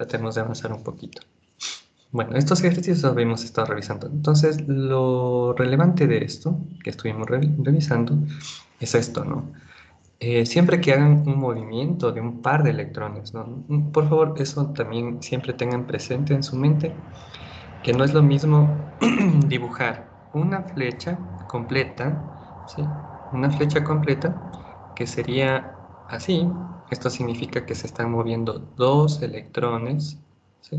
Tratemos de avanzar un poquito. Bueno, estos ejercicios los habíamos estado revisando. Entonces, lo relevante de esto que estuvimos revisando es esto, ¿no? Siempre que hagan un movimiento de un par de electrones, ¿no? Por favor, eso también siempre tengan presente en su mente, que no es lo mismo dibujar una flecha completa, ¿sí? Una flecha completa que sería así. Esto significa que se están moviendo dos electrones, ¿sí?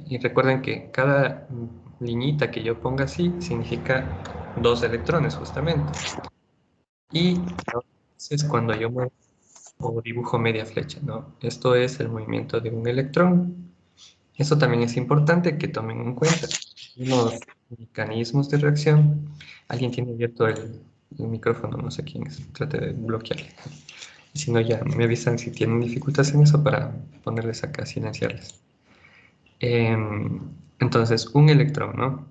Y recuerden que cada liñita que yo ponga así significa dos electrones justamente. Y es cuando yo muevo o dibujo media flecha, ¿no? Esto es el movimiento de un electrón. Eso también es importante que tomen en cuenta. Unos mecanismos de reacción. Alguien tiene abierto el micrófono, no sé quién es. Trate de bloquearle. Y si no, ya me avisan si tienen dificultades en eso para ponerles acá, silenciarles. Entonces, un electrón, ¿no?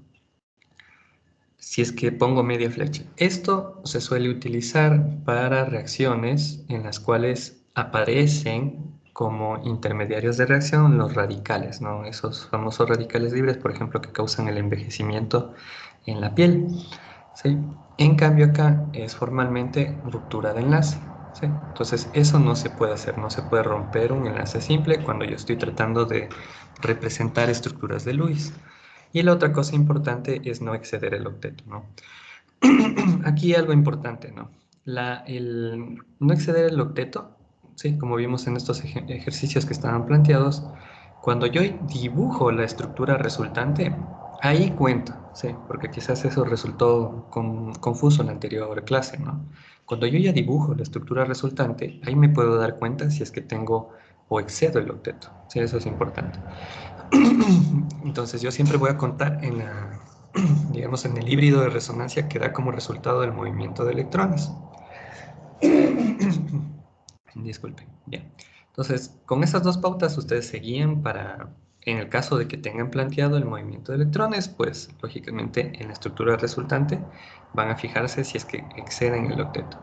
Si es que pongo media flecha. Esto se suele utilizar para reacciones en las cuales aparecen como intermediarios de reacción los radicales, ¿no? Esos famosos radicales libres, por ejemplo, que causan el envejecimiento en la piel, ¿sí? En cambio acá es formalmente ruptura de enlace, ¿sí? Entonces eso no se puede hacer, no se puede romper un enlace simple cuando yo estoy tratando de representar estructuras de Lewis. Y la otra cosa importante es no exceder el octeto, ¿no? Aquí algo importante, ¿no? El no exceder el octeto, ¿sí? Como vimos en estos ejercicios que estaban planteados, cuando yo dibujo la estructura resultante, ahí cuento, ¿sí? Porque quizás eso resultó confuso en la anterior clase, ¿no? Cuando yo ya dibujo la estructura resultante, ahí me puedo dar cuenta si es que tengo o excedo el octeto, ¿sí? Eso es importante. Entonces yo siempre voy a contar en digamos, en el híbrido de resonancia que da como resultado el movimiento de electrones. Disculpen, ya. Entonces, con esas dos pautas ustedes se guían para, en el caso de que tengan planteado el movimiento de electrones, pues lógicamente en la estructura resultante van a fijarse si es que exceden el octeto.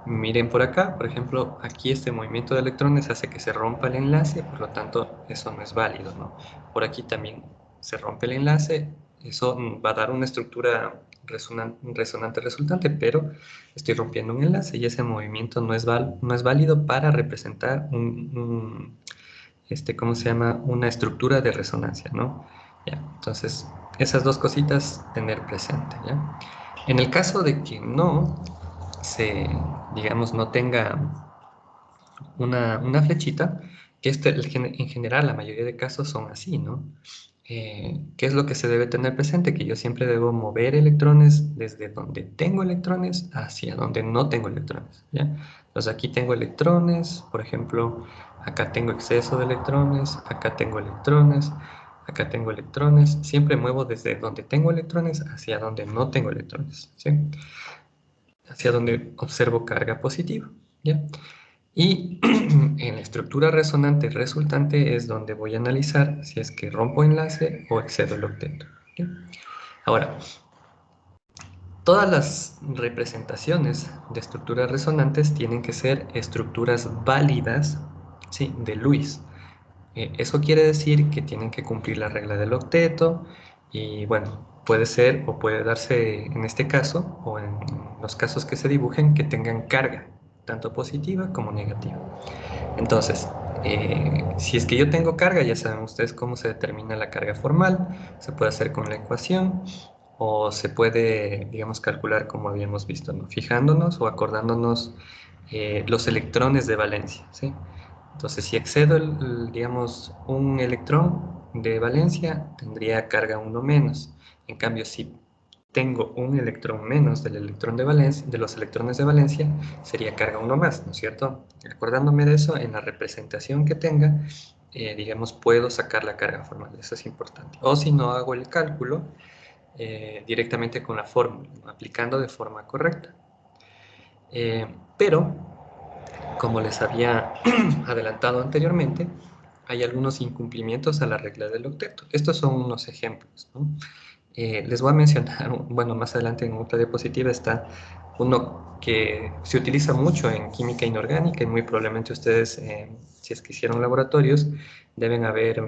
Miren por acá, por ejemplo, aquí este movimiento de electrones hace que se rompa el enlace, por lo tanto, eso no es válido, ¿no? Por aquí también se rompe el enlace, eso va a dar una estructura resonante resultante, pero estoy rompiendo un enlace y ese movimiento no es válido para representar ¿cómo se llama? Una estructura de resonancia, ¿no? Ya, entonces, esas dos cositas tener presente, ¿ya? En el caso de que no se, digamos, no tenga una flechita, que en general la mayoría de casos son así, ¿no? ¿Qué es lo que se debe tener presente? Que yo siempre debo mover electrones desde donde tengo electrones hacia donde no tengo electrones, ¿ya? Entonces aquí tengo electrones, por ejemplo, acá tengo exceso de electrones, acá tengo electrones, acá tengo electrones, siempre muevo desde donde tengo electrones hacia donde no tengo electrones, ¿sí? Hacia donde observo carga positiva, ¿ya? Y en la estructura resonante resultante es donde voy a analizar si es que rompo enlace o excedo el octeto, ¿ok? Ahora, todas las representaciones de estructuras resonantes tienen que ser estructuras válidas, ¿sí? De Lewis. Eso quiere decir que tienen que cumplir la regla del octeto y bueno, puede ser o puede darse en este caso o en los casos que se dibujen que tengan carga, tanto positiva como negativa. Entonces, si es que yo tengo carga, ya saben ustedes cómo se determina la carga formal, se puede hacer con la ecuación o se puede, digamos, calcular como habíamos visto, ¿no? Fijándonos o acordándonos los electrones de valencia, ¿sí? Entonces, si excedo, digamos, un electrón de valencia, tendría carga 1 menos. En cambio, si tengo un electrón menos del electrón de valencia, de los electrones de valencia, sería carga 1 más, ¿no es cierto? Acordándome de eso, en la representación que tenga, digamos, puedo sacar la carga formal, eso es importante. O si no, hago el cálculo directamente con la fórmula, ¿no? Aplicando de forma correcta. Pero, como les había adelantado anteriormente, hay algunos incumplimientos a la regla del octeto. Estos son unos ejemplos, ¿no? Les voy a mencionar, bueno, más adelante en otra diapositiva está uno que se utiliza mucho en química inorgánica y muy probablemente ustedes, si es que hicieron laboratorios, deben haber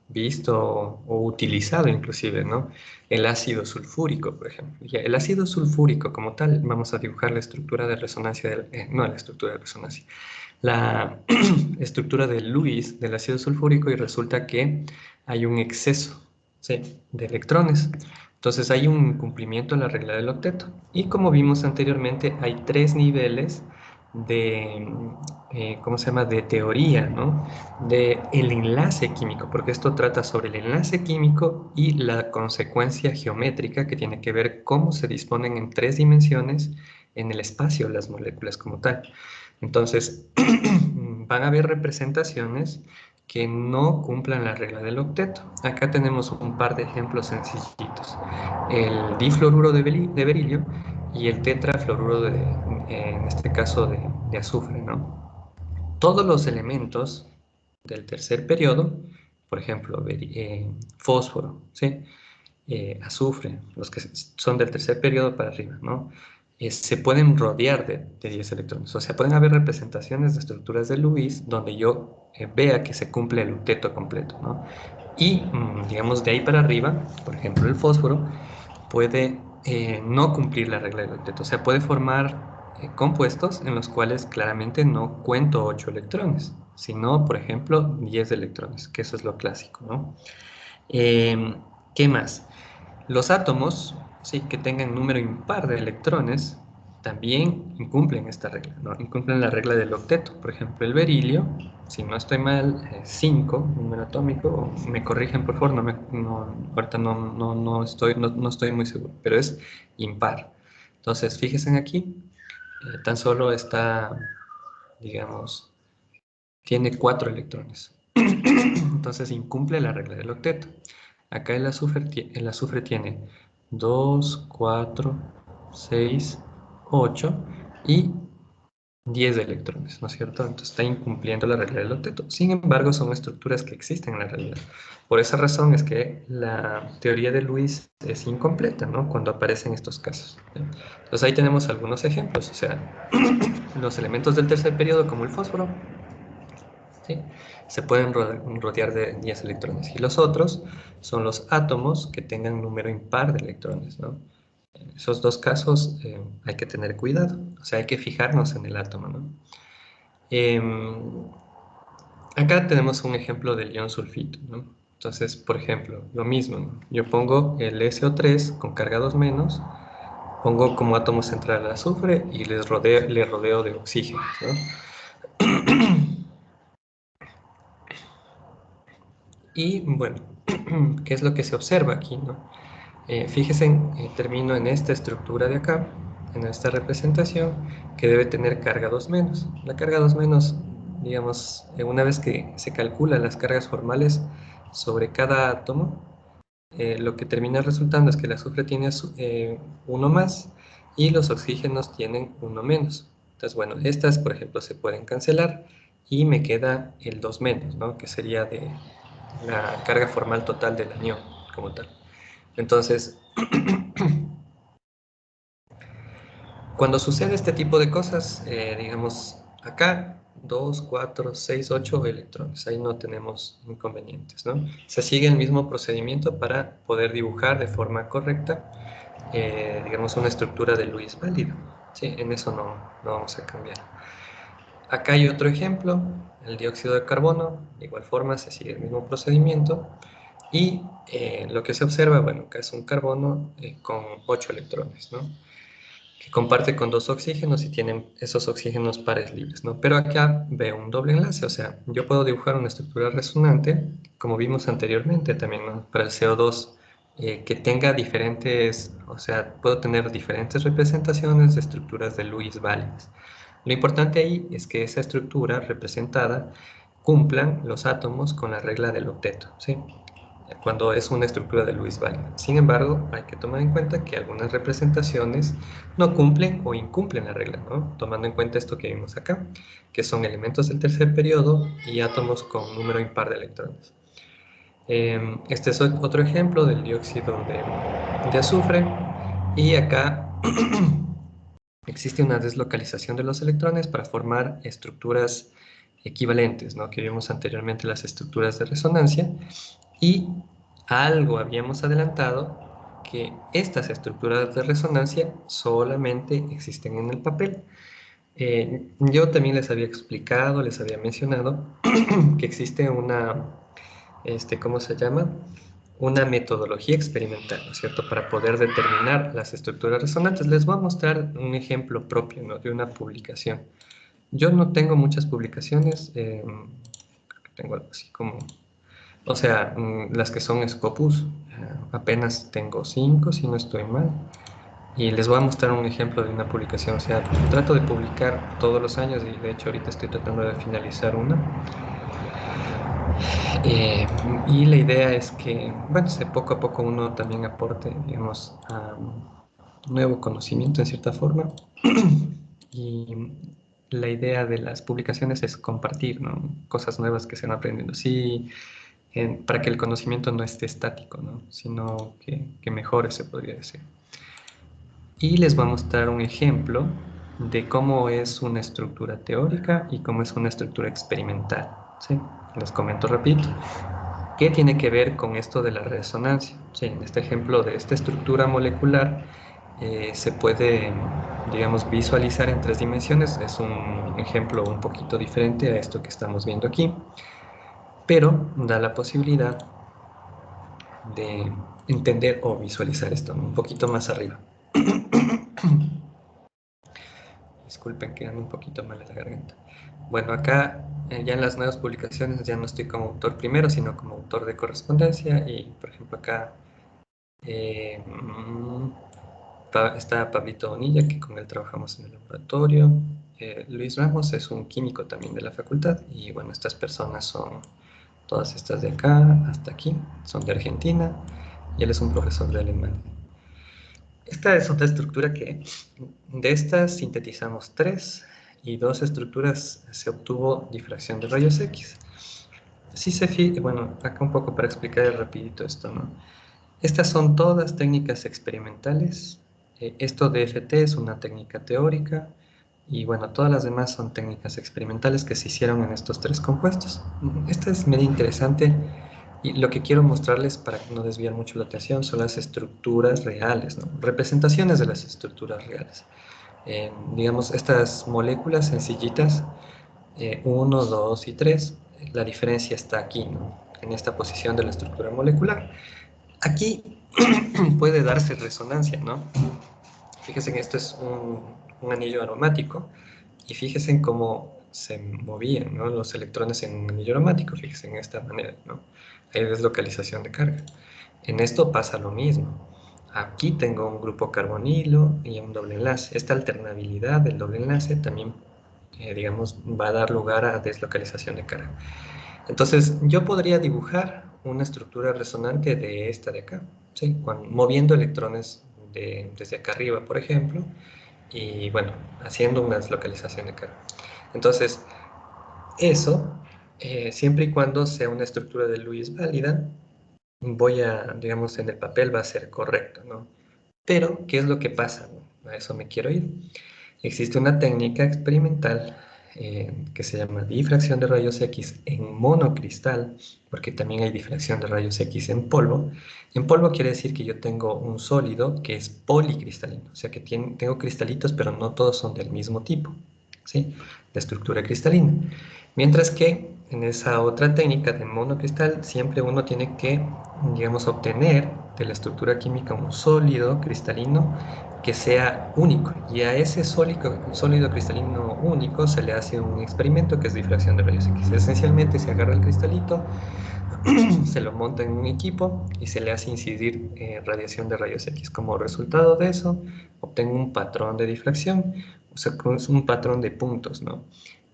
visto o utilizado inclusive, ¿no? El ácido sulfúrico, por ejemplo. Ya, el ácido sulfúrico como tal, vamos a dibujar la estructura de resonancia, no la estructura de resonancia, la estructura de Lewis del ácido sulfúrico y resulta que hay un exceso, ¿sí?, de electrones. Entonces hay un cumplimiento de la regla del octeto. Y como vimos anteriormente, hay tres niveles de, ¿cómo se llama?, de teoría, ¿no? De el enlace químico, porque esto trata sobre el enlace químico y la consecuencia geométrica que tiene que ver cómo se disponen en tres dimensiones en el espacio las moléculas como tal. Entonces, van a haber representaciones que no cumplan la regla del octeto. Acá tenemos un par de ejemplos sencillitos. El difluoruro de berilio y el tetrafluoruro en este caso de azufre, ¿no? Todos los elementos del tercer periodo, por ejemplo, fósforo, ¿sí? Azufre, los que son del tercer periodo para arriba, ¿no? Se pueden rodear de 10 electrones. O sea, pueden haber representaciones de estructuras de Lewis donde yo vea que se cumple el octeto completo, ¿no? Y, digamos, de ahí para arriba, por ejemplo, el fósforo puede no cumplir la regla del octeto. O sea, puede formar compuestos en los cuales claramente no cuento 8 electrones, sino, por ejemplo, 10 electrones, que eso es lo clásico, ¿no? Eh, ¿Qué más? Los átomos, sí, que tengan número impar de electrones, también incumplen esta regla, ¿no? Incumplen la regla del octeto. Por ejemplo, el berilio, si no estoy mal, 5, número atómico, me corrigen por favor, ahorita no estoy muy seguro, pero es impar. Entonces, fíjense aquí, tan solo está, digamos, tiene 4 electrones. Entonces incumple la regla del octeto. Acá el azufre tiene 2, 4, 6, 8 y 10 electrones, ¿no es cierto? Entonces está incumpliendo la regla del octeto. Sin embargo, son estructuras que existen en la realidad. Por esa razón es que la teoría de Lewis es incompleta, ¿no? Cuando aparecen estos casos. ¿Sí? Entonces ahí tenemos algunos ejemplos. O sea, los elementos del tercer periodo, como el fósforo, ¿sí?, se pueden rodear de 10 electrones. Y los otros son los átomos que tengan número impar de electrones, ¿no? En esos dos casos hay que tener cuidado, o sea, hay que fijarnos en el átomo, ¿no? Eh, Acá tenemos un ejemplo del ion sulfito, ¿no? Entonces, por ejemplo, lo mismo, ¿no? Yo pongo el SO3 con carga 2 menos, pongo como átomo central el azufre y le rodeo de oxígeno, ¿no? Y bueno, ¿qué es lo que se observa aquí, no? Fíjense, termino en esta estructura de acá, en esta representación, que debe tener carga 2 menos. La carga 2 menos, digamos, una vez que se calculan las cargas formales sobre cada átomo, lo que termina resultando es que el azufre tiene uno más y los oxígenos tienen uno menos. Entonces, bueno, estas, por ejemplo, se pueden cancelar y me queda el 2 menos, ¿no? Que sería de la carga formal total del anión como tal. Entonces, cuando sucede este tipo de cosas, digamos, acá 2, 4, 6, 8 electrones, ahí no tenemos inconvenientes, ¿no? Se sigue el mismo procedimiento para poder dibujar de forma correcta, digamos, una estructura de Lewis válida. Sí, en eso no vamos a cambiar. Acá hay otro ejemplo, el dióxido de carbono, de igual forma se sigue el mismo procedimiento y lo que se observa, bueno, acá es un carbono con 8 electrones, ¿no? Que comparte con dos oxígenos y tienen esos oxígenos pares libres, ¿no? Pero acá veo un doble enlace, o sea, yo puedo dibujar una estructura resonante, como vimos anteriormente también, ¿no?, para el CO2, que tenga diferentes, o sea, puedo tener diferentes representaciones de estructuras de Lewis válidas. Lo importante ahí es que esa estructura representada cumplan los átomos con la regla del octeto, ¿sí?, cuando es una estructura de Lewis válida. Sin embargo, hay que tomar en cuenta que algunas representaciones no cumplen o incumplen la regla, ¿no? Tomando en cuenta esto que vimos acá, que son elementos del tercer periodo y átomos con número impar de electrones. Este es otro ejemplo del dióxido de azufre. Y acá existe una deslocalización de los electrones para formar estructuras equivalentes, ¿no? Que vimos anteriormente las estructuras de resonancia. Y algo habíamos adelantado, que estas estructuras de resonancia solamente existen en el papel. Yo también les había explicado, les había mencionado que existe una, ¿cómo se llama? Una metodología experimental, ¿no es cierto?, para poder determinar las estructuras resonantes. Les voy a mostrar un ejemplo propio, ¿no?, de una publicación. Yo no tengo muchas publicaciones, tengo algo así como, o sea, las que son Scopus, apenas tengo 5, si no estoy mal. Y les voy a mostrar un ejemplo de una publicación. O sea, trato de publicar todos los años y de hecho ahorita estoy tratando de finalizar una. Y la idea es que, bueno, poco a poco uno también aporte, digamos, a nuevo conocimiento en cierta forma. Y la idea de las publicaciones es compartir, ¿no?, cosas nuevas que se van aprendiendo. Sí, para que el conocimiento no esté estático, ¿no?, sino que mejore, se podría decir. Y les voy a mostrar un ejemplo de cómo es una estructura teórica y cómo es una estructura experimental, ¿sí? Les comento rapidito. ¿Qué tiene que ver con esto de la resonancia? Sí, en este ejemplo de esta estructura molecular se puede, digamos, visualizar en 3 dimensiones. Es un ejemplo un poquito diferente a esto que estamos viendo aquí, pero da la posibilidad de entender o visualizar esto un poquito más arriba. Disculpen que ando un poquito mal en la garganta. Bueno, acá ya en las nuevas publicaciones ya no estoy como autor primero, sino como autor de correspondencia. Y por ejemplo acá eh, está Pablito Bonilla, que con él trabajamos en el laboratorio. Luis Ramos es un químico también de la facultad. Y bueno, estas personas son todas estas de acá hasta aquí, son de Argentina. Y él es un profesor de alemán. Esta es otra estructura que de estas sintetizamos 3 y 2 estructuras se obtuvo difracción de rayos X. Si se fija, bueno, acá un poco para explicar rapidito esto, ¿no? Estas son todas técnicas experimentales. Esto de FT es una técnica teórica y bueno, todas las demás son técnicas experimentales que se hicieron en estos 3 compuestos. Esta es medio interesante. Y lo que quiero mostrarles, para no desviar mucho la atención, son las estructuras reales, ¿no? Representaciones de las estructuras reales. Digamos, estas moléculas sencillitas, 1, 2 y 3, la diferencia está aquí, ¿no?, en esta posición de la estructura molecular. Aquí puede darse resonancia, ¿no? Fíjense que esto es un anillo aromático y fíjense en cómo se movían, ¿no?, los electrones en un anillo aromático. Fíjense en esta manera, ¿no? Hay deslocalización de carga. En esto pasa lo mismo. Aquí tengo un grupo carbonilo y un doble enlace. Esta alternabilidad del doble enlace también, digamos, va a dar lugar a deslocalización de carga. Entonces, yo podría dibujar una estructura resonante de esta de acá, ¿sí?, moviendo electrones desde acá arriba, por ejemplo, y bueno, haciendo una deslocalización de carga. Entonces, eso, siempre y cuando sea una estructura de Lewis válida, digamos, en el papel va a ser correcto, ¿no? Pero, ¿qué es lo que pasa?, ¿no? A eso me quiero ir. Existe una técnica experimental que se llama difracción de rayos X en monocristal, porque también hay difracción de rayos X en polvo. En polvo quiere decir que yo tengo un sólido que es policristalino, o sea que tengo cristalitos, pero no todos son del mismo tipo, ¿sí?, de estructura cristalina. Mientras que en esa otra técnica de monocristal, siempre uno tiene que, digamos, obtener de la estructura química un sólido cristalino que sea único. Y a ese sólido cristalino único se le hace un experimento que es difracción de rayos X. Esencialmente se agarra el cristalito, se lo monta en un equipo y se le hace incidir radiación de rayos X. Como resultado de eso, obtengo un patrón de difracción, o sea, es un patrón de puntos, ¿no?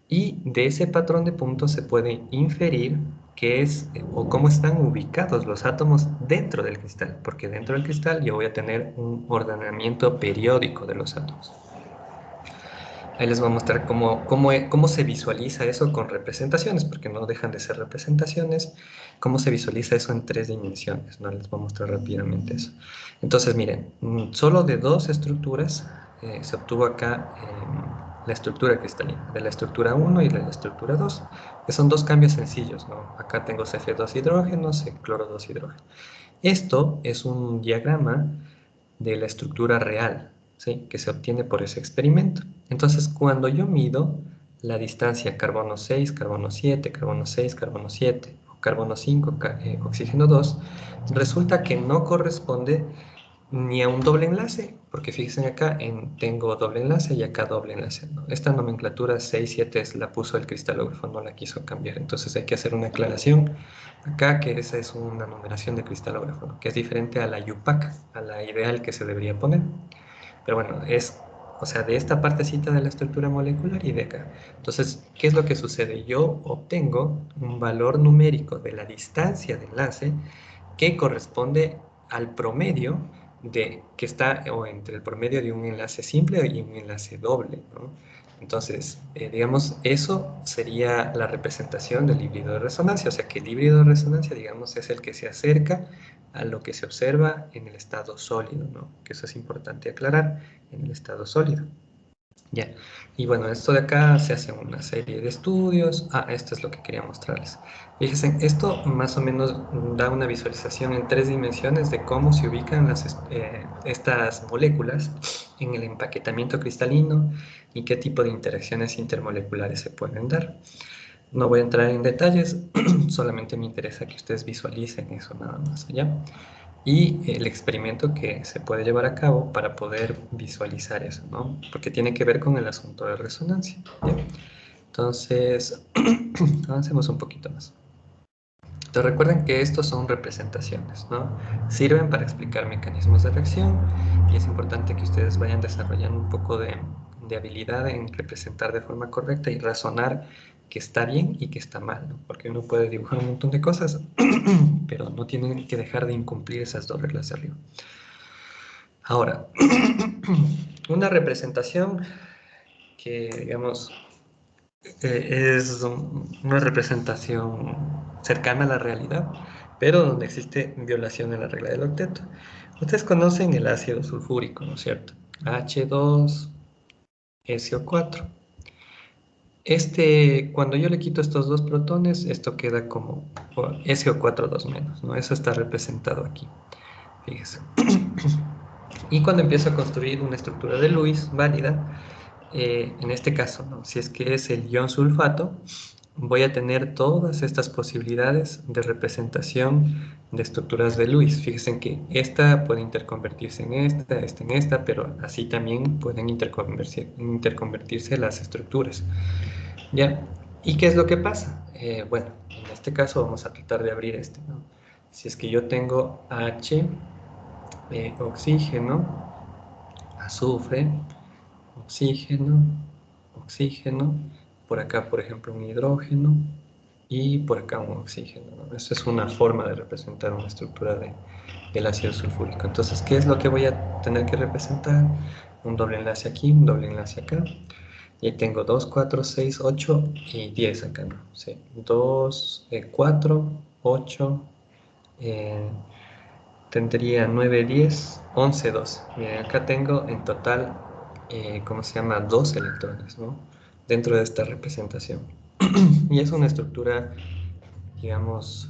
Y de ese patrón de puntos se puede inferir qué es o cómo están ubicados los átomos dentro del cristal, porque dentro del cristal yo voy a tener un ordenamiento periódico de los átomos. Ahí les voy a mostrar cómo se visualiza eso con representaciones, porque no dejan de ser representaciones. Cómo se visualiza eso en 3 dimensiones, ¿no? Les voy a mostrar rápidamente eso. Entonces, miren, solo de 2 estructuras se obtuvo acá la estructura cristalina, de la estructura 1 y de la estructura 2, que son 2 cambios sencillos, ¿no? Acá tengo CF2 hidrógenos, cloro 2 hidrógeno. Esto es un diagrama de la estructura real, ¿sí? Que se obtiene por ese experimento. Entonces, cuando yo mido la distancia carbono 6, carbono 7, carbono 6, carbono 7, o carbono 5, oxígeno 2, resulta que no corresponde ni a un doble enlace, porque fíjense acá, tengo doble enlace y acá doble enlace, ¿no? Esta nomenclatura 6, 7 la puso el cristalógrafo, no la quiso cambiar, entonces hay que hacer una aclaración acá, que esa es una numeración de cristalógrafo, ¿no? Que es diferente a la UPAC, a la ideal que se debería poner. Pero bueno, o sea, de esta partecita de la estructura molecular y de acá. Entonces, ¿qué es lo que sucede? Yo obtengo un valor numérico de la distancia de enlace que corresponde al promedio que está o entre el promedio de un enlace simple y un enlace doble, ¿no? Entonces, digamos, eso sería la representación del híbrido de resonancia, o sea que el híbrido de resonancia, digamos, es el que se acerca a lo que se observa en el estado sólido, ¿no? Que eso es importante aclarar, en el estado sólido. Ya, y bueno, esto de acá se hace una serie de estudios. Esto es lo que quería mostrarles. Fíjense, esto más o menos da una visualización en 3 dimensiones de cómo se ubican estas moléculas en el empaquetamiento cristalino y qué tipo de interacciones intermoleculares se pueden dar. No voy a entrar en detalles, solamente me interesa que ustedes visualicen eso nada más, ¿ya? Y el experimento que se puede llevar a cabo para poder visualizar eso, ¿no? Porque tiene que ver con el asunto de resonancia, ¿ya? Entonces, avancemos un poquito más. Entonces recuerden que estos son representaciones, ¿no? Sirven para explicar mecanismos de reacción y es importante que ustedes vayan desarrollando un poco de habilidad en representar de forma correcta y razonar que está bien y que está mal, ¿no? Porque uno puede dibujar un montón de cosas, pero no tienen que dejar de incumplir esas 2 reglas de arriba. Ahora, una representación que, digamos, es una representación cercana a la realidad, pero donde existe violación de la regla del octeto. Ustedes conocen el ácido sulfúrico, ¿no es cierto? H2SO4. Cuando yo le quito estos 2 protones, esto queda como SO4 menos, ¿no? Eso está representado aquí. Fíjense. Y cuando empiezo a construir una estructura de Lewis válida, en este caso, ¿no? Si es que es el ion sulfato, voy a tener todas estas posibilidades de representación de estructuras de Lewis. Fíjense que esta puede interconvertirse en esta en esta, pero así también pueden interconvertirse las estructuras. ¿Ya? ¿Y qué es lo que pasa? Bueno, en este caso vamos a tratar de abrir ¿no? Si es que yo tengo H, oxígeno, azufre, oxígeno, oxígeno, por acá, por ejemplo, un hidrógeno y por acá un oxígeno, ¿no? Esa es una forma de representar una estructura del ácido sulfúrico. Entonces, ¿qué es lo que voy a tener que representar? Un doble enlace aquí, un doble enlace acá. Y ahí tengo 2, 4, 6, 8 y 10 acá, ¿no? Sí, 2, 4, 8, tendría 9, 10, 11, 12. Miren, acá tengo en total, ¿cómo se llama? 2 electrones, ¿no? Dentro de esta representación. Y es una estructura, digamos,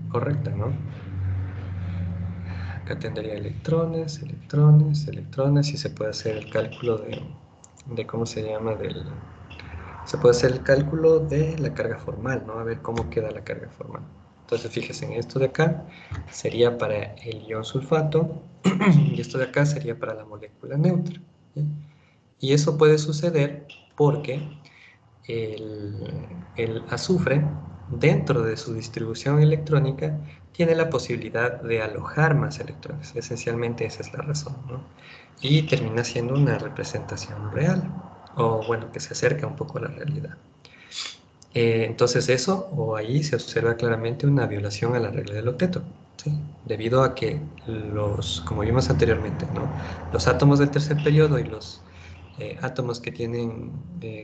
correcta, ¿no? Acá tendría electrones, electrones, electrones, y se puede hacer el cálculo de ¿cómo se llama? Se puede hacer el cálculo de la carga formal, ¿no? A ver cómo queda la carga formal. Entonces, fíjense, en esto de acá sería para el ion sulfato y esto de acá sería para la molécula neutra, ¿sí? Y eso puede suceder porque el azufre, dentro de su distribución electrónica, tiene la posibilidad de alojar más electrones. Esencialmente esa es la razón, ¿no? Y termina siendo una representación real, o bueno, que se acerca un poco a la realidad. Entonces eso, o ahí se observa claramente una violación a la regla del octeto, ¿sí? Debido a que como vimos anteriormente, ¿no? Los átomos del tercer periodo átomos que tienen,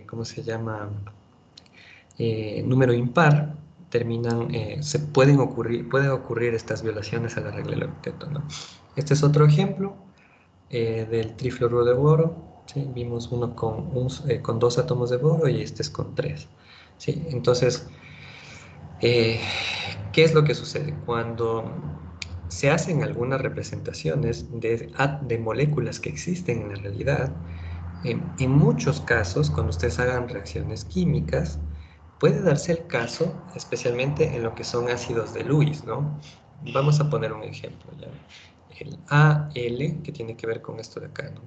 ¿cómo se llama? Número impar, pueden ocurrir estas violaciones a la regla del octeto, ¿no? Este es otro ejemplo del trifluoruro de boro, ¿sí? Vimos uno con 2 átomos de boro y este es con 3, ¿sí? Entonces, ¿qué es lo que sucede? Cuando se hacen algunas representaciones de moléculas que existen en la realidad, en muchos casos, cuando ustedes hagan reacciones químicas, puede darse el caso, especialmente en lo que son ácidos de Lewis, ¿no? Vamos a poner un ejemplo, ¿ya? El Al, que tiene que ver con esto de acá, ¿no?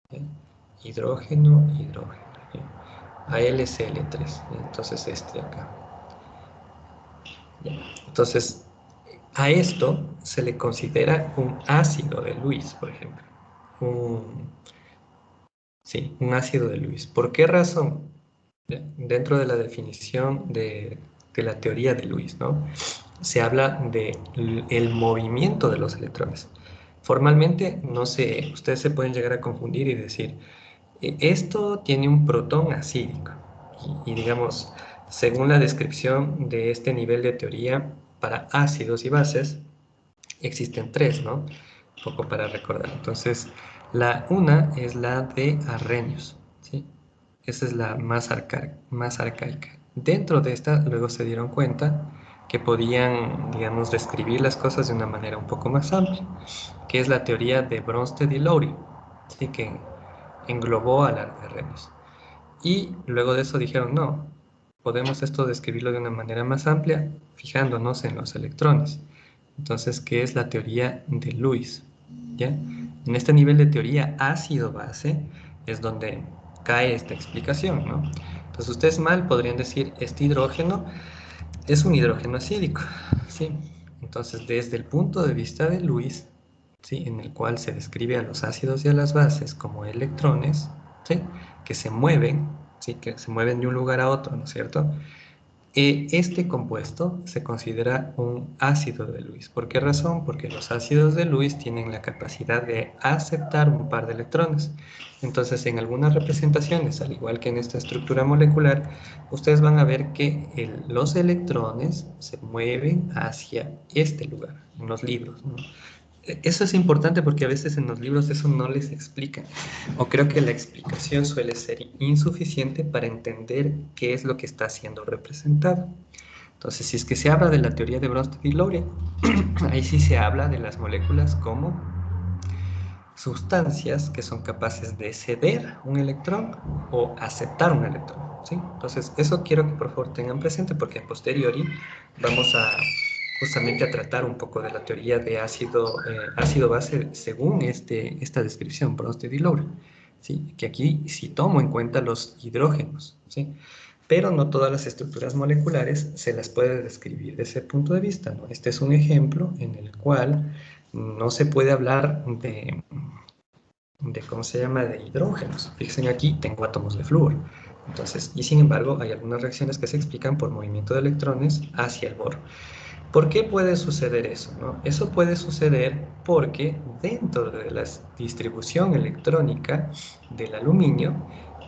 ¿Ya? Hidrógeno, hidrógeno, ¿ya? AlCl3, ¿ya? Entonces este de acá. ¿Ya? Entonces, a esto se le considera un ácido de Lewis, por ejemplo. Sí, un ácido de Lewis. ¿Por qué razón? Dentro de la definición de la teoría de Lewis, ¿no? Se habla del movimiento de los electrones. Formalmente, no sé, ustedes se pueden llegar a confundir y decir, esto tiene un protón acídico. Y digamos, según la descripción de este nivel de teoría, para ácidos y bases, existen 3, ¿no? Un poco para recordar. Entonces, una es la de Arrhenius, ¿sí? Esa es la más arcaica. Dentro de esta, luego se dieron cuenta que podían, digamos, describir las cosas de una manera un poco más amplia, que es la teoría de Bronsted y Lowry, ¿sí? Que englobó a la de Arrhenius. Y luego de eso dijeron, no, podemos esto describirlo de una manera más amplia, fijándonos en los electrones. Entonces, ¿qué es la teoría de Lewis? ¿Ya? En este nivel de teoría ácido-base es donde cae esta explicación, ¿no? Entonces, ustedes mal podrían decir, este hidrógeno es un hidrógeno acídico, ¿sí? Entonces, desde el punto de vista de Lewis, ¿sí? En el cual se describe a los ácidos y a las bases como electrones, ¿sí? Que se mueven, ¿sí? Que se mueven de un lugar a otro, ¿no es cierto? Este compuesto se considera un ácido de Lewis. ¿Por qué razón? Porque los ácidos de Lewis tienen la capacidad de aceptar un par de electrones. Entonces, en algunas representaciones, al igual que en esta estructura molecular, ustedes van a ver que los electrones se mueven hacia este lugar, en los libros, ¿no? Eso es importante porque a veces en los libros eso no les explican, o creo que la explicación suele ser insuficiente para entender qué es lo que está siendo representado. Entonces, si es que se habla de la teoría de Bronsted y Lowry, ahí sí se habla de las moléculas como sustancias que son capaces de ceder un electrón o aceptar un electrón, ¿sí? Entonces, eso quiero que por favor tengan presente porque a posteriori vamos a justamente a tratar un poco de la teoría de ácido-base según esta descripción, Bronsted y Lowry, ¿sí? Que aquí sí tomo en cuenta los hidrógenos, ¿sí? Pero no todas las estructuras moleculares se las puede describir desde ese punto de vista, ¿no? Este es un ejemplo en el cual no se puede hablar de ¿cómo se llama?, de hidrógenos. Fíjense aquí, tengo átomos de flúor. Entonces, y sin embargo, hay algunas reacciones que se explican por movimiento de electrones hacia el boro. ¿Por qué puede suceder eso, no? Eso puede suceder porque dentro de la distribución electrónica del aluminio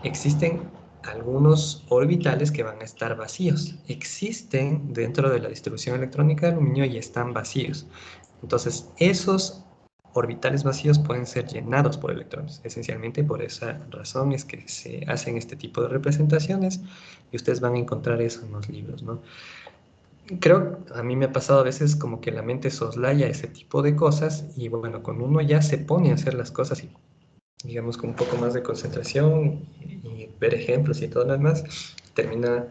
existen algunos orbitales que van a estar vacíos. Existen dentro de la distribución electrónica de aluminio y están vacíos. Entonces, esos orbitales vacíos pueden ser llenados por electrones. Esencialmente por esa razón es que se hacen este tipo de representaciones y ustedes van a encontrar eso en los libros, ¿no? Creo, a mí me ha pasado a veces como que la mente soslaya ese tipo de cosas y bueno, cuando uno ya se pone a hacer las cosas y digamos con un poco más de concentración y ver ejemplos y todo lo demás, termina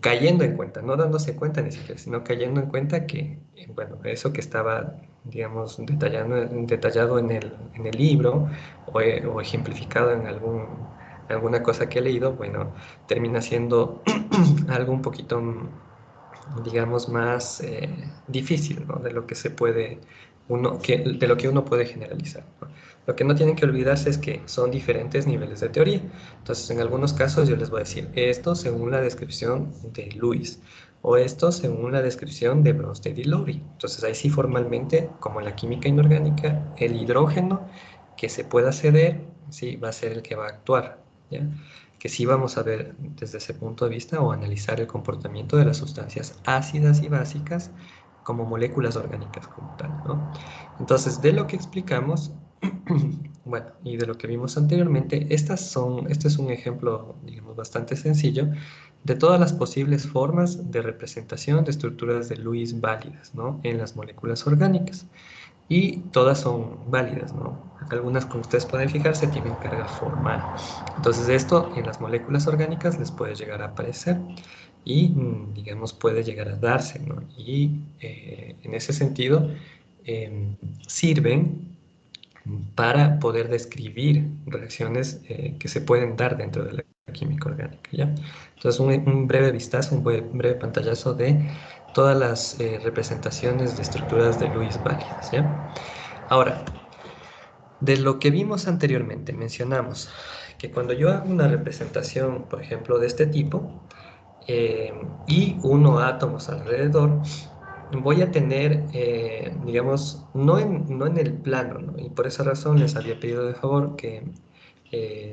cayendo en cuenta, no dándose cuenta ni siquiera, sino cayendo en cuenta que, bueno, eso que estaba, digamos, detallado en el libro o ejemplificado en alguna cosa que he leído, bueno, termina siendo algo un poquito, digamos, más difícil, ¿no? De lo que se puede, de lo que uno puede generalizar, ¿no? Lo que no tienen que olvidarse es que son diferentes niveles de teoría. Entonces, en algunos casos yo les voy a decir esto según la descripción de Lewis o esto según la descripción de Bronsted y Lowry. Entonces, ahí sí formalmente, como en la química inorgánica, el hidrógeno que se pueda ceder sí va a ser el que va a actuar, ¿ya? Que sí vamos a ver desde ese punto de vista o analizar el comportamiento de las sustancias ácidas y básicas como moléculas orgánicas como tal, ¿no? Entonces, de lo que explicamos, bueno, y de lo que vimos anteriormente, este es un ejemplo, digamos, bastante sencillo de todas las posibles formas de representación de estructuras de Lewis válidas, ¿no? En las moléculas orgánicas. Y todas son válidas, ¿no? Algunas, como ustedes pueden fijarse, tienen carga formal. Entonces, esto en las moléculas orgánicas les puede llegar a aparecer y, digamos, puede llegar a darse, ¿no? Y en ese sentido, sirven para poder describir reacciones que se pueden dar dentro de la química orgánica, ¿ya? Entonces, un breve vistazo, un breve pantallazo de todas las representaciones de estructuras de Lewis válidas, ¿ya? Ahora, de lo que vimos anteriormente, mencionamos que cuando yo hago una representación, por ejemplo, de este tipo, y uno átomos alrededor, voy a tener, digamos, no en el plano, ¿no? Y por esa razón les había pedido de favor que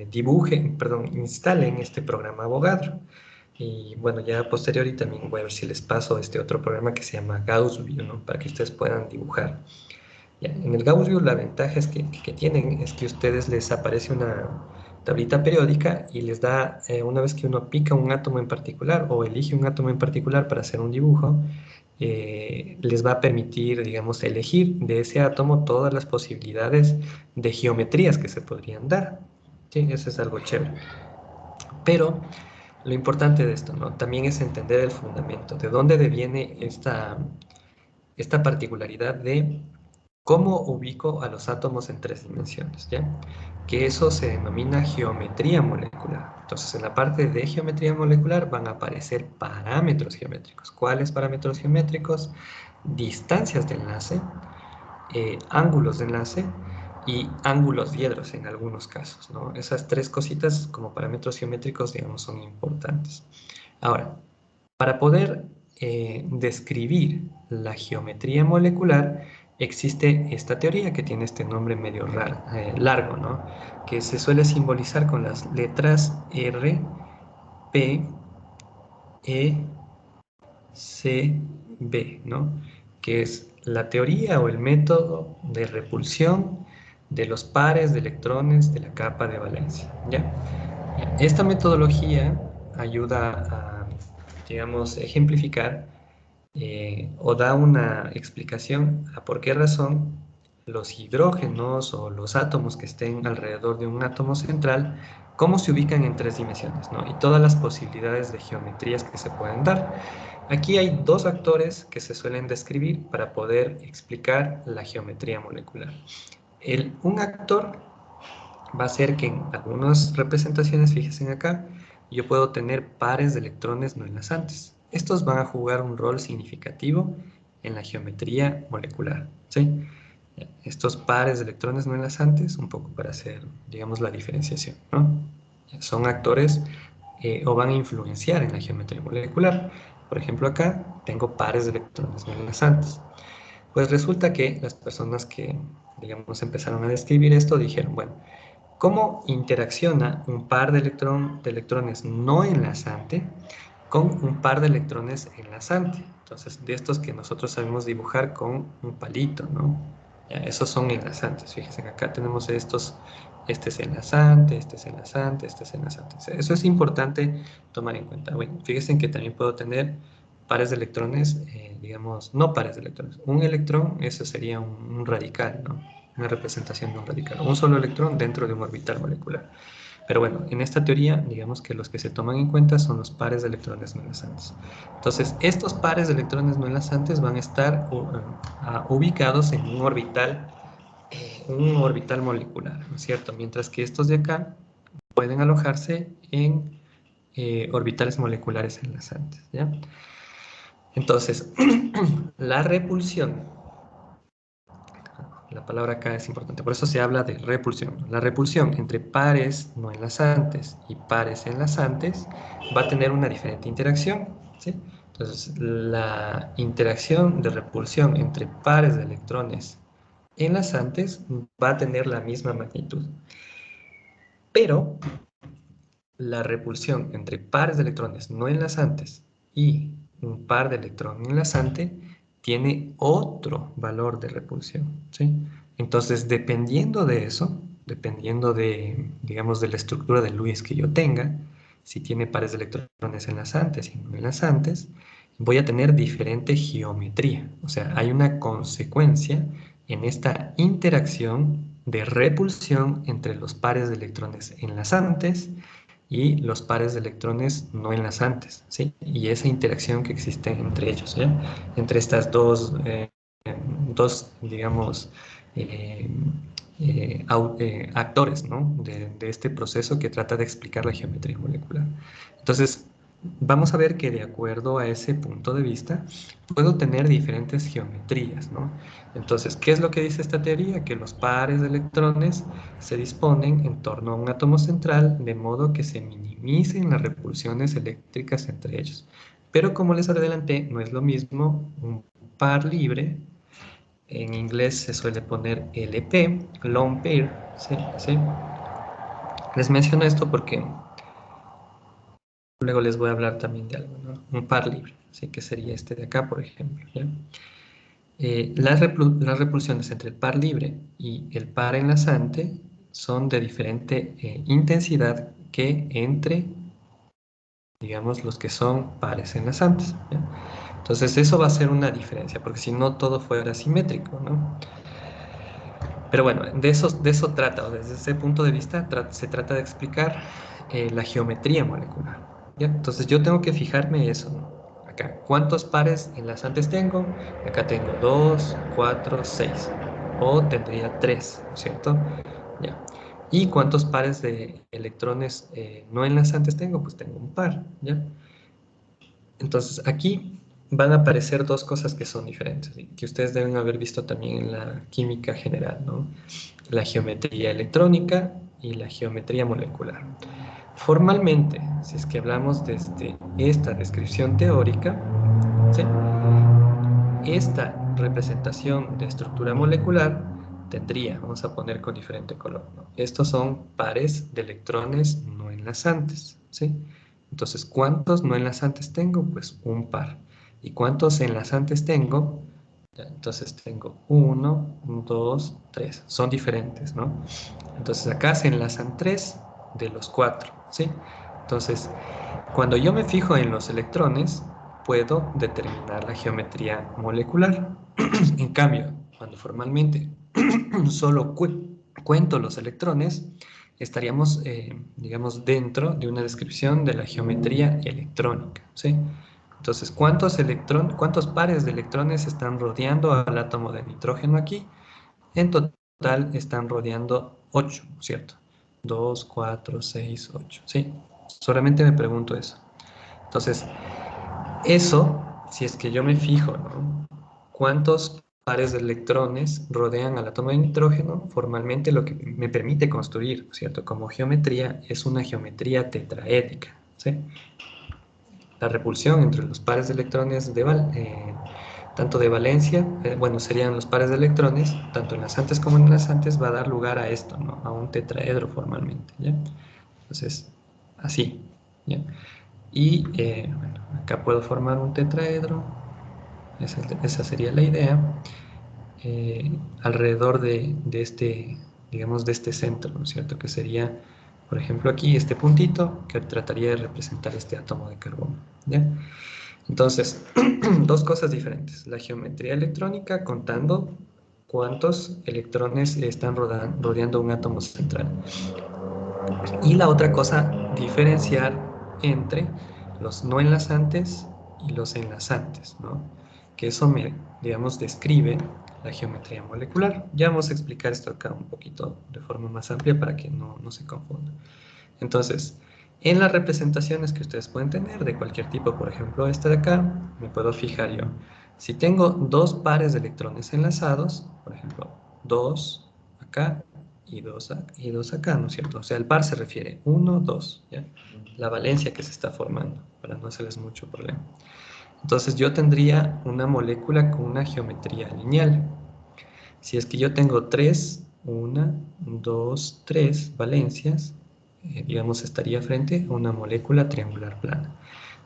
dibujen, perdón, instalen este programa Avogadro. Y bueno, ya posterior y también voy a ver si les paso este otro programa que se llama Gauss-View, ¿no? Para que ustedes puedan dibujar. Ya, en el Gauss-View la ventaja es que tienen es que a ustedes les aparece una tablita periódica y les da, una vez que uno pica un átomo en particular o elige un átomo en particular para hacer un dibujo, les va a permitir, digamos, elegir de ese átomo todas las posibilidades de geometrías que se podrían dar. Sí, eso es algo chévere. Pero lo importante de esto, ¿no? También es entender el fundamento, de dónde deviene esta particularidad de cómo ubico a los átomos en tres dimensiones, ¿ya? Que eso se denomina geometría molecular. Entonces, en la parte de geometría molecular van a aparecer parámetros geométricos. ¿Cuáles parámetros geométricos? Distancias de enlace, ángulos de enlace y ángulos diedros en algunos casos, ¿no? Esas tres cositas como parámetros geométricos, digamos, son importantes. Ahora, para poder describir la geometría molecular, existe esta teoría que tiene este nombre medio raro, largo, ¿no? Que se suele simbolizar con las letras R, P, E, C, B, ¿no? Que es la teoría o el método de repulsión de los pares de electrones de la capa de valencia, ¿ya? Esta metodología ayuda a, digamos, ejemplificar o da una explicación a por qué razón los hidrógenos o los átomos que estén alrededor de un átomo central, cómo se ubican en tres dimensiones, ¿no? Y todas las posibilidades de geometrías que se pueden dar. Aquí hay dos actores que se suelen describir para poder explicar la geometría molecular. Un actor va a ser que en algunas representaciones, fíjense acá, yo puedo tener pares de electrones no enlazantes. Estos van a jugar un rol significativo en la geometría molecular, ¿sí? Estos pares de electrones no enlazantes, un poco para hacer, digamos, la diferenciación, ¿no? Son actores o van a influenciar en la geometría molecular. Por ejemplo, acá tengo pares de electrones no enlazantes. Pues resulta que las personas que, digamos, empezaron a describir esto dijeron, bueno, ¿cómo interacciona un par de electrones no enlazante con un par de electrones enlazante? Entonces, de estos que nosotros sabemos dibujar con un palito, ¿no? Ya, esos son enlazantes. Fíjense que acá tenemos estos, este es enlazante, este es enlazante, este es enlazante. Eso es importante tomar en cuenta. Bueno, fíjense que también puedo tener pares de electrones, digamos, no pares de electrones. Un electrón, eso sería un radical, ¿no? Una representación de un radical. Un solo electrón dentro de un orbital molecular. Pero bueno, en esta teoría, digamos que los que se toman en cuenta son los pares de electrones no enlazantes. Entonces, estos pares de electrones no enlazantes van a estar ubicados en un orbital molecular, ¿no es cierto? Mientras que estos de acá pueden alojarse en orbitales moleculares enlazantes, ¿ya? Entonces, la repulsión, la palabra acá es importante, por eso se habla de repulsión. La repulsión entre pares no enlazantes y pares enlazantes va a tener una diferente interacción, ¿sí? Entonces, la interacción de repulsión entre pares de electrones enlazantes va a tener la misma magnitud. Pero la repulsión entre pares de electrones no enlazantes y un par de electrón enlazante tiene otro valor de repulsión, ¿sí? Entonces, dependiendo de eso, dependiendo de, digamos, de la estructura de Lewis que yo tenga, si tiene pares de electrones enlazantes y no enlazantes, voy a tener diferente geometría. O sea, hay una consecuencia en esta interacción de repulsión entre los pares de electrones enlazantes y los pares de electrones no enlazantes, ¿sí? Y esa interacción que existe entre ellos, ¿ya? Entre estas dos digamos, eh, actores, ¿no? De este proceso que trata de explicar la geometría molecular. Entonces, vamos a ver que de acuerdo a ese punto de vista, puedo tener diferentes geometrías, ¿no? Entonces, ¿qué es lo que dice esta teoría? Que los pares de electrones se disponen en torno a un átomo central de modo que se minimicen las repulsiones eléctricas entre ellos. Pero como les adelanté, no es lo mismo un par libre. En inglés se suele poner LP, lone pair. ¿Sí? ¿Sí? Les menciono esto porque luego les voy a hablar también de algo, ¿no? Un par libre, ¿sí? Que sería este de acá, por ejemplo, ¿ya? Las repulsiones entre el par libre y el par enlazante son de diferente intensidad que entre, digamos, los que son pares enlazantes, ¿ya? Entonces eso va a ser una diferencia, porque si no todo fuera simétrico, ¿no? Pero bueno, de eso trata, o desde ese punto de vista se trata de explicar la geometría molecular, ¿ya? Entonces yo tengo que fijarme eso, ¿no? Acá, ¿cuántos pares enlazantes tengo? Acá tengo 2, 4, 6. O tendría 3, ¿no es cierto? Ya. ¿Y cuántos pares de electrones no enlazantes tengo? Pues tengo un par, ¿ya? Entonces aquí van a aparecer dos cosas que son diferentes, ¿sí? Que ustedes deben haber visto también en la química general, ¿no? La geometría electrónica y la geometría molecular. Formalmente, si es que hablamos desde esta descripción teórica, ¿sí? Esta representación de estructura molecular tendría, vamos a poner con diferente color, ¿no? Estos son pares de electrones no enlazantes, ¿sí? Entonces, ¿cuántos no enlazantes tengo? Pues un par. ¿Y cuántos enlazantes tengo? Ya, entonces tengo 1, 2, 3. Son diferentes, ¿no? Entonces acá se enlazan 3 de los 4, ¿sí? Entonces, cuando yo me fijo en los electrones, puedo determinar la geometría molecular. En cambio, cuando formalmente solo cuento los electrones, estaríamos, digamos, dentro de una descripción de la geometría electrónica, ¿sí? Entonces, ¿cuántos pares de electrones están rodeando al átomo de nitrógeno aquí? En total están rodeando 8, ¿cierto? 2, 4, 6, 8, ¿sí? Solamente me pregunto eso. Entonces, eso, si es que yo me fijo, ¿no? ¿Cuántos pares de electrones rodean al átomo de nitrógeno? Formalmente lo que me permite construir, ¿cierto? Como geometría es una geometría tetraédrica, ¿sí? La repulsión entre los pares de electrones tanto de valencia, bueno, serían los pares de electrones, tanto enlazantes como enlazantes, va a dar lugar a esto, ¿no? A un tetraedro formalmente, ¿ya? Entonces, así, ¿ya? Y bueno, acá puedo formar un tetraedro, esa sería la idea, alrededor de este, digamos, de este centro, ¿no es cierto? Que sería, por ejemplo, aquí este puntito que trataría de representar este átomo de carbono, ¿ya? Entonces, dos cosas diferentes. La geometría electrónica contando cuántos electrones están rodeando un átomo central. Y la otra cosa, diferenciar entre los no enlazantes y los enlazantes, ¿no? Que eso me, digamos, describe la geometría molecular. Ya vamos a explicar esto acá un poquito de forma más amplia para que no se confunda. Entonces, en las representaciones que ustedes pueden tener de cualquier tipo, por ejemplo, esta de acá, me puedo fijar yo. Si tengo dos pares de electrones enlazados, por ejemplo, dos acá y dos acá, ¿no es cierto? O sea, el par se refiere 1, 2, ¿ya? La valencia que se está formando, para no hacerles mucho problema. Entonces yo tendría una molécula con una geometría lineal. Si es que yo tengo 3, 1, 2, 3 valencias, digamos, estaría frente a una molécula triangular plana.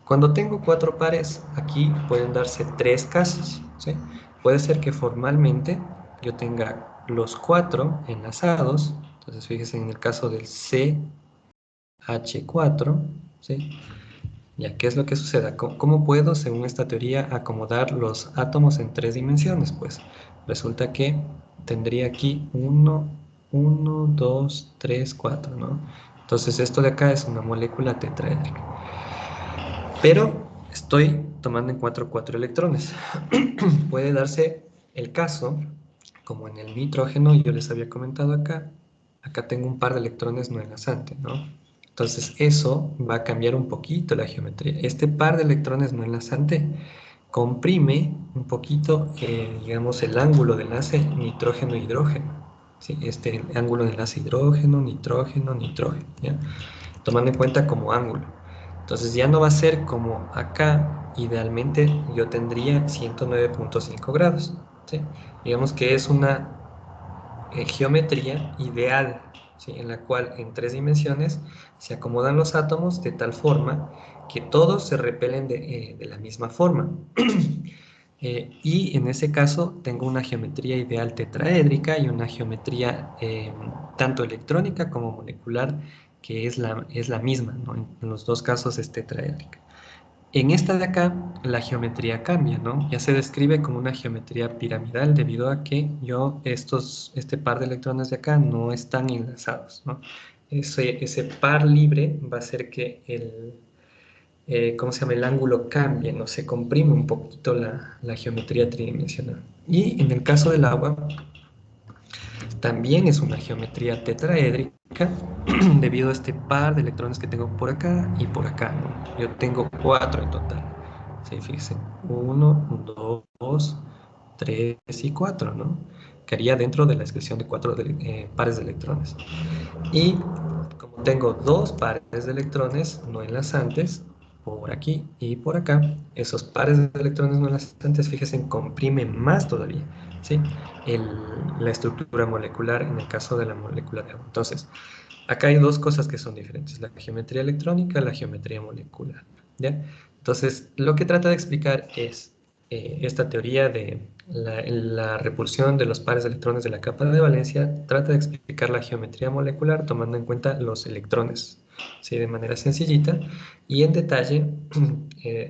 Cuando tengo 4 pares, aquí pueden darse 3 casos, ¿sí? Puede ser que formalmente yo tenga los 4 enlazados, entonces fíjense en el caso del CH4, ¿sí? Ya, ¿qué es lo que sucede? ¿Cómo puedo, según esta teoría, acomodar los átomos en 3 dimensiones? Pues resulta que tendría aquí 1, 2, 3, 4, ¿no? Entonces esto de acá es una molécula tetraédrica. Pero estoy tomando en 4 electrones. Puede darse el caso, como en el nitrógeno, yo les había comentado acá tengo un par de electrones no enlazantes, ¿no? Entonces eso va a cambiar un poquito la geometría. Este par de electrones no enlazante comprime un poquito, digamos, el ángulo de enlace nitrógeno-hidrógeno. ¿Sí? Este ángulo de enlace hidrógeno, nitrógeno, nitrógeno, ¿ya? Tomando en cuenta como ángulo. Entonces ya no va a ser como acá, idealmente yo tendría 109.5 grados, ¿sí? Digamos que es una geometría ideal, ¿sí? En la cual en 3 dimensiones se acomodan los átomos de tal forma que todos se repelen de la misma forma. Y en ese caso tengo una geometría ideal tetraédrica y una geometría tanto electrónica como molecular que es la misma, ¿no? En los dos casos es tetraédrica. En esta de acá, la geometría cambia, ¿no? Ya se describe como una geometría piramidal debido a que este par de electrones de acá no están enlazados, ¿no? Ese par libre va a hacer que ¿cómo se llama? El ángulo cambie, ¿no? Se comprime un poquito la geometría tridimensional. Y en el caso del agua, también es una geometría tetraédrica debido a este par de electrones que tengo por acá y por acá, ¿no? Yo tengo 4 en total. Sí, fíjense, 1, 2, 3 y 4, ¿no? Que haría dentro de la descripción de 4 pares de electrones. Y como tengo 2 pares de electrones no enlazantes, por aquí y por acá, esos pares de electrones no enlazantes, fíjense, comprimen más todavía, ¿sí? La estructura molecular en el caso de la molécula de agua. Entonces, acá hay dos cosas que son diferentes, la geometría electrónica y la geometría molecular, ¿ya? Entonces, lo que trata de explicar es esta teoría de la repulsión de los pares de electrones de la capa de valencia, trata de explicar la geometría molecular tomando en cuenta los electrones, ¿sí? De manera sencillita, y en detalle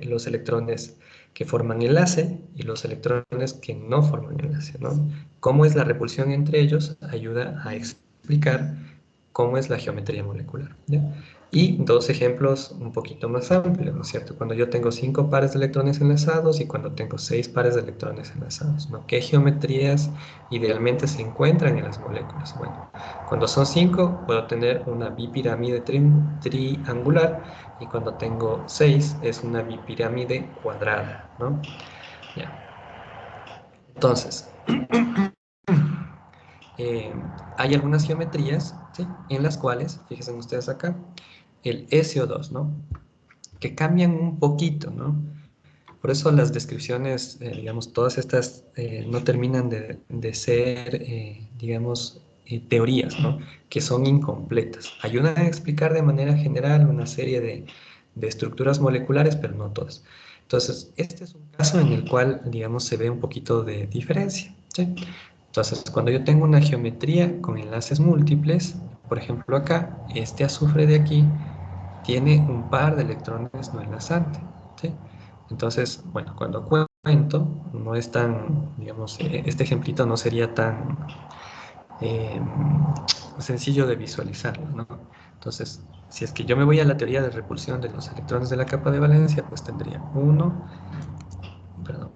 los electrones que forman enlace y los electrones que no forman enlace, ¿no? Cómo es la repulsión entre ellos ayuda a explicar cómo es la geometría molecular, ¿ya? Y dos ejemplos un poquito más amplios, ¿no es cierto? Cuando yo tengo 5 pares de electrones enlazados y cuando tengo 6 pares de electrones enlazados, ¿no? ¿Qué geometrías idealmente se encuentran en las moléculas? Bueno, cuando son 5 puedo tener una bipirámide triangular y cuando tengo 6 es una bipirámide cuadrada, ¿no? Ya. Entonces, eh, hay algunas geometrías, ¿sí? En las cuales, fíjense ustedes acá, el SO2, ¿no? Que cambian un poquito, ¿no? Por eso las descripciones, digamos, todas estas no terminan de ser, digamos, teorías, ¿no? Que son incompletas. Ayudan a explicar de manera general una serie de estructuras moleculares, pero no todas. Entonces, este es un caso en el cual, digamos, se ve un poquito de diferencia, ¿sí? Entonces, cuando yo tengo una geometría con enlaces múltiples, por ejemplo acá, este azufre de aquí tiene un par de electrones no enlazantes, ¿sí? Entonces, bueno, cuando cuento, no es tan, digamos, este ejemplito no sería tan eh, sencillo de visualizarlo, ¿no? Entonces, si es que yo me voy a la teoría de repulsión de los electrones de la capa de valencia, pues perdón,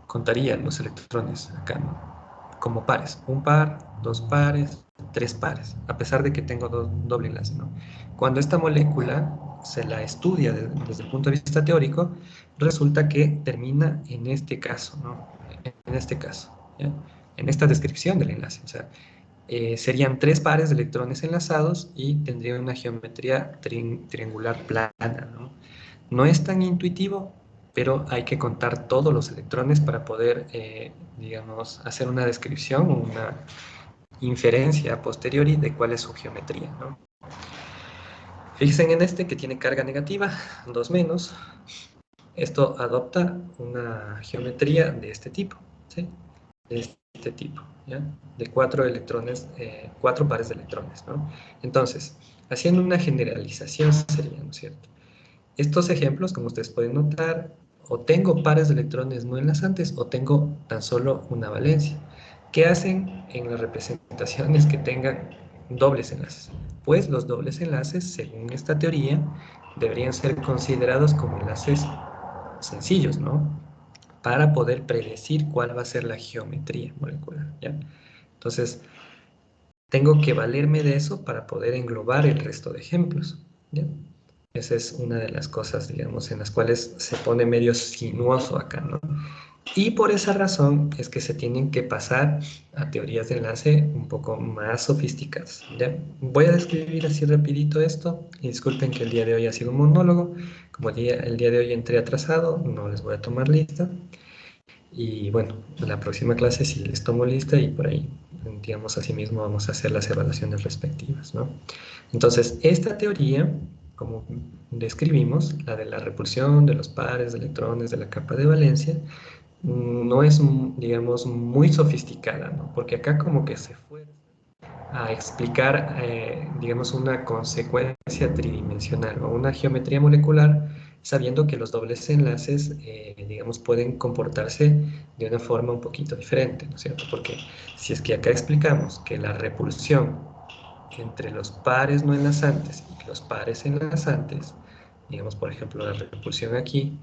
contaría los electrones acá, ¿no? Como pares, un par, dos pares, tres pares, a pesar de que tengo doble enlace, ¿no? Cuando esta molécula se la estudia desde el punto de vista teórico, resulta que termina en este caso, ¿no? En este caso, ¿ya? En esta descripción del enlace, o sea, serían 3 pares de electrones enlazados y tendría una geometría triangular plana, ¿no? No es tan intuitivo, pero hay que contar todos los electrones para poder, digamos, hacer una descripción o una inferencia a posteriori de cuál es su geometría, ¿no? Fíjense en este que tiene carga negativa, 2 menos. Esto adopta una geometría de este tipo, ¿sí? De este tipo, ¿ya? De 4 electrones, 4 pares de electrones, ¿no? Entonces, haciendo una generalización sería, ¿no es cierto? Estos ejemplos, como ustedes pueden notar, o tengo pares de electrones no enlazantes o tengo tan solo una valencia. ¿Qué hacen en las representaciones que tengan dobles enlaces? Pues los dobles enlaces, según esta teoría, deberían ser considerados como enlaces sencillos, ¿no? Para poder predecir cuál va a ser la geometría molecular, ¿ya? Entonces, tengo que valerme de eso para poder englobar el resto de ejemplos, ¿ya? Esa es una de las cosas, digamos, en las cuales se pone medio sinuoso acá, ¿no? Y por esa razón es que se tienen que pasar a teorías de enlace un poco más sofisticadas, ¿ya? Voy a describir así rapidito esto, y disculpen que el día de hoy ha sido un monólogo, como el día de hoy entré atrasado, no les voy a tomar lista, y bueno, en la próxima clase sí les tomo lista y por ahí, digamos, así mismo vamos a hacer las evaluaciones respectivas, ¿no? Entonces, esta teoría, como describimos, la de la repulsión de los pares de electrones de la capa de valencia, no es, digamos, muy sofisticada, ¿no? Porque acá como que se fue a explicar, digamos, una consecuencia tridimensional o una geometría molecular, sabiendo que los dobles enlaces, digamos, pueden comportarse de una forma un poquito diferente, ¿no es cierto? Porque si es que acá explicamos que la repulsión entre los pares no enlazantes y los pares enlazantes, digamos, por ejemplo, la repulsión aquí,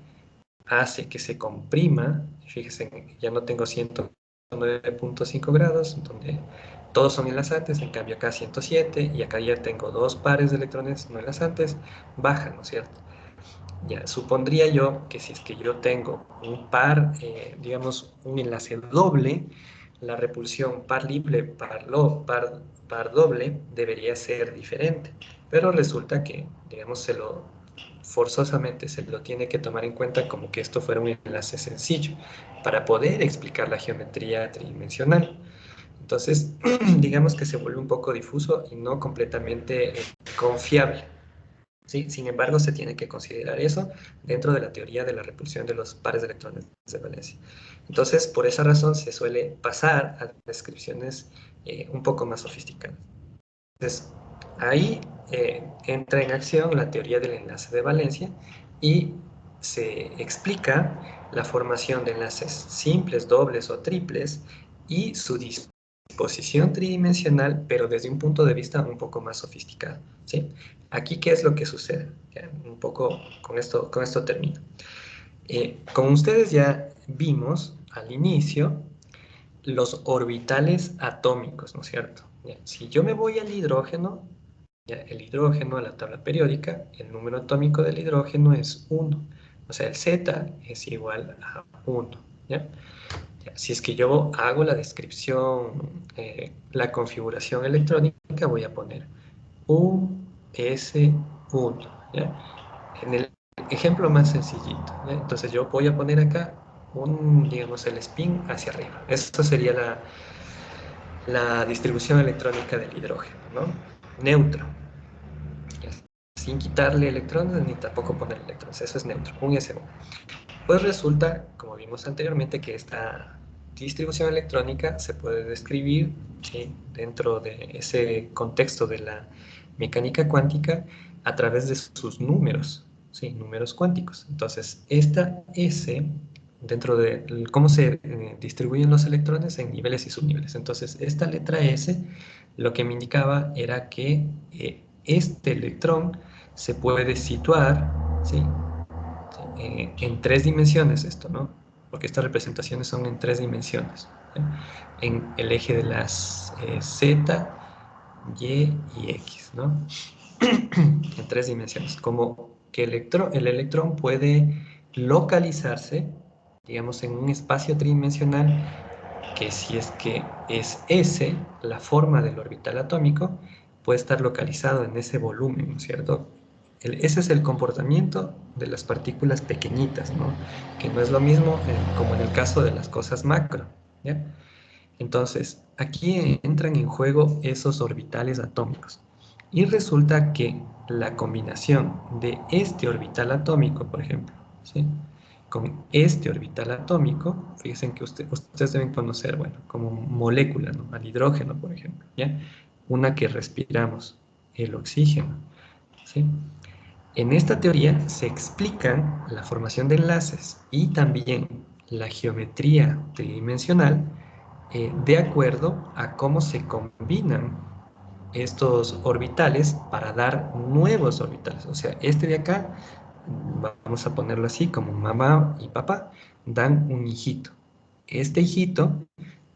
hace que se comprima, fíjense, ya no tengo 109.5 grados, donde todos son enlazantes, en cambio acá 107, y acá ya tengo dos pares de electrones no enlazantes, baja, ¿no es cierto? Ya, supondría yo que si es que yo tengo un par, digamos, un enlace doble, la repulsión par libre, par doble, debería ser diferente. Pero resulta que, digamos, forzosamente se lo tiene que tomar en cuenta como que esto fuera un enlace sencillo para poder explicar la geometría tridimensional. Entonces, digamos que se vuelve un poco difuso y no completamente confiable. ¿Sí? Sin embargo, se tiene que considerar eso dentro de la teoría de la repulsión de los pares de electrones de valencia. Entonces, por esa razón se suele pasar a descripciones un poco más sofisticadas. Entonces, ahí entra en acción la teoría del enlace de valencia y se explica la formación de enlaces simples, dobles o triples y su disposición tridimensional, pero desde un punto de vista un poco más sofisticado, ¿sí? Aquí, ¿qué es lo que sucede? Ya, un poco con esto termino. Como ustedes ya vimos al inicio, los orbitales atómicos, ¿no es cierto? Ya, si yo me voy al hidrógeno, ya, el hidrógeno, a la tabla periódica, el número atómico del hidrógeno es 1. O sea, el Z es igual a 1. ¿Ya? Ya, si es que yo hago la descripción, la configuración electrónica, voy a poner US1. ¿Ya? En el ejemplo más sencillito, ¿ya? Entonces yo voy a poner acá digamos, el spin hacia arriba. Esto sería la distribución electrónica del hidrógeno, ¿no? Neutro, sin quitarle electrones ni tampoco poner electrones, eso es neutro, un S1. Pues resulta, como vimos anteriormente, que esta distribución electrónica se puede describir, ¿sí?, dentro de ese contexto de la mecánica cuántica a través de sus números, ¿sí?, números cuánticos. Entonces, esta S, dentro de cómo se distribuyen los electrones en niveles y subniveles. Entonces, esta letra S lo que me indicaba era que este electrón se puede situar, ¿sí?, en tres dimensiones esto, ¿no? Porque estas representaciones son en tres dimensiones, ¿ya? En el eje de las Z, Y y X, ¿no? En tres dimensiones. Como que el electrón puede localizarse, digamos, en un espacio tridimensional que si es que es S, la forma del orbital atómico, puede estar localizado en ese volumen, ¿no es cierto? Ese es el comportamiento de las partículas pequeñitas, ¿no? Que no es lo mismo como en el caso de las cosas macro, ¿ya? Entonces, aquí entran en juego esos orbitales atómicos. Y resulta que la combinación de este orbital atómico, por ejemplo, ¿sí?, con este orbital atómico, fíjense que ustedes deben conocer, bueno, como molécula, ¿no?, al hidrógeno, por ejemplo, ¿ya? Una que respiramos, el oxígeno, ¿sí? En esta teoría se explican la formación de enlaces y también la geometría tridimensional de acuerdo a cómo se combinan estos orbitales para dar nuevos orbitales. O sea, este de acá, vamos a ponerlo así, como mamá y papá, dan un hijito. Este hijito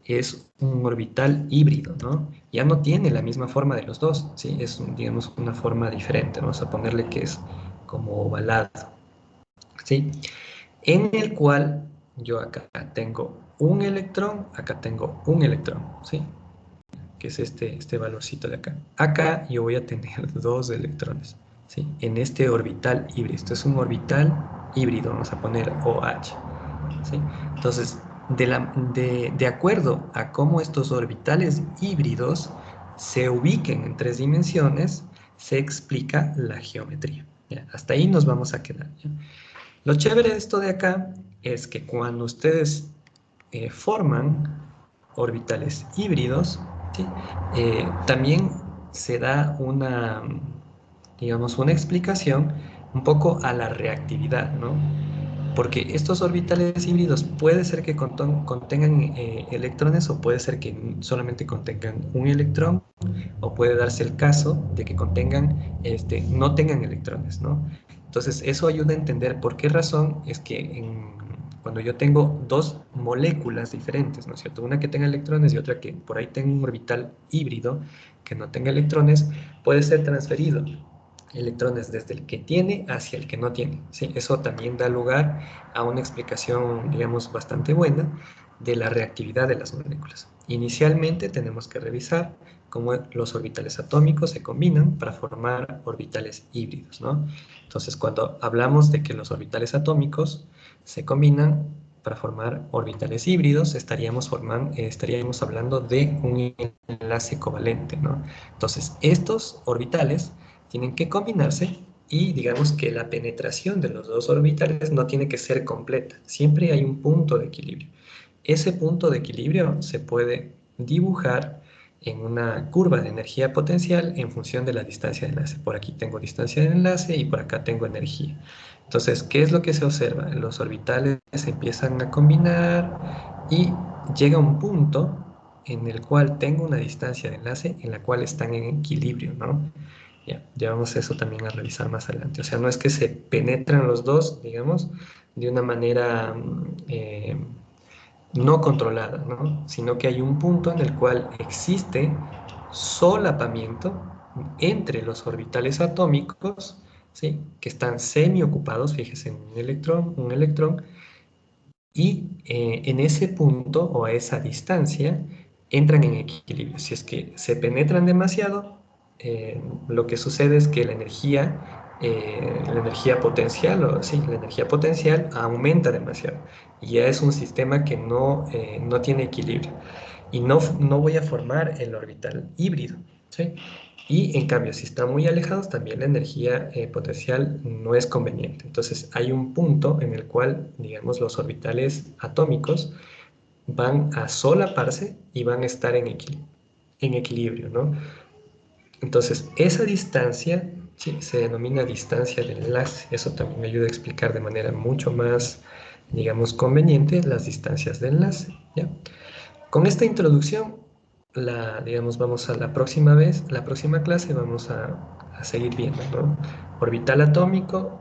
es un orbital híbrido, ¿no? Ya no tiene la misma forma de los dos, ¿sí? Es, digamos, una forma diferente. Vamos a ponerle que es como ovalado, ¿sí? En el cual yo acá tengo un electrón, acá tengo un electrón, ¿sí?, que es este valorcito de acá. Acá yo voy a tener dos electrones, ¿sí?, en este orbital híbrido. Esto es un orbital híbrido, vamos a poner OH, ¿sí? Entonces, de acuerdo a cómo estos orbitales híbridos se ubiquen en tres dimensiones, se explica la geometría. ¿Ya? Hasta ahí nos vamos a quedar, ¿ya? Lo chévere de esto de acá es que cuando ustedes forman orbitales híbridos, ¿sí?, también se da una, digamos, una explicación un poco a la reactividad, ¿no? Porque estos orbitales híbridos puede ser que contengan electrones o puede ser que solamente contengan un electrón, o puede darse el caso de que contengan, no tengan electrones, ¿no? Entonces, eso ayuda a entender por qué razón es que cuando yo tengo dos moléculas diferentes, ¿no es cierto?, una que tenga electrones y otra que por ahí tenga un orbital híbrido que no tenga electrones, puede ser transferido electrones desde el que tiene hacia el que no tiene, ¿sí? Eso también da lugar a una explicación, digamos, bastante buena de la reactividad de las moléculas. Inicialmente tenemos que revisar cómo los orbitales atómicos se combinan para formar orbitales híbridos, ¿no? Entonces, cuando hablamos de que los orbitales atómicos se combinan para formar orbitales híbridos, estaríamos hablando de un enlace covalente, ¿no? Entonces, estos orbitales tienen que combinarse y digamos que la penetración de los dos orbitales no tiene que ser completa. Siempre hay un punto de equilibrio. Ese punto de equilibrio se puede dibujar en una curva de energía potencial en función de la distancia de enlace. Por aquí tengo distancia de enlace y por acá tengo energía. Entonces, ¿qué es lo que se observa? Los orbitales se empiezan a combinar y llega un punto en el cual tengo una distancia de enlace en la cual están en equilibrio, ¿no? Ya vamos eso también a revisar más adelante. O sea, no es que se penetran los dos, digamos, de una manera no controlada, ¿no?, sino que hay un punto en el cual existe solapamiento entre los orbitales atómicos, ¿sí?, que están semi-ocupados, fíjese, en un electrón, y en ese punto o a esa distancia entran en equilibrio. Si es que se penetran demasiado, lo que sucede es que la energía potencial, la energía potencial aumenta demasiado y ya es un sistema que no tiene equilibrio y no voy a formar el orbital híbrido, ¿sí? Y en cambio, si están muy alejados, también la energía potencial no es conveniente. Entonces, hay un punto en el cual, digamos, los orbitales atómicos van a solaparse y van a estar en equilibrio, ¿no? Entonces, esa distancia, sí, se denomina distancia de enlace. Eso también me ayuda a explicar de manera mucho más, digamos, conveniente las distancias de enlace, ¿ya? Con esta introducción, digamos, vamos a la próxima clase vamos a seguir viendo, ¿no? Orbital atómico,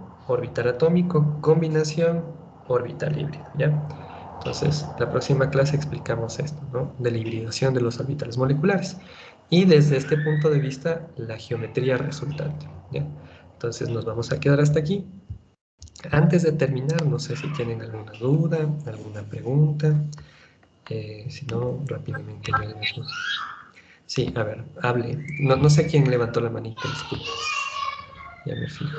combinación, orbital híbrido, ¿ya? Entonces, la próxima clase explicamos esto, ¿no?, de la hibridación de los orbitales moleculares. Y desde este punto de vista, la geometría resultante, ¿ya? Entonces, nos vamos a quedar hasta aquí. Antes de terminar, no sé si tienen alguna duda, alguna pregunta. Si no, rápidamente me dejo. Sí, a ver, hable. No sé quién levantó la manita, disculpe. Ya me fijo.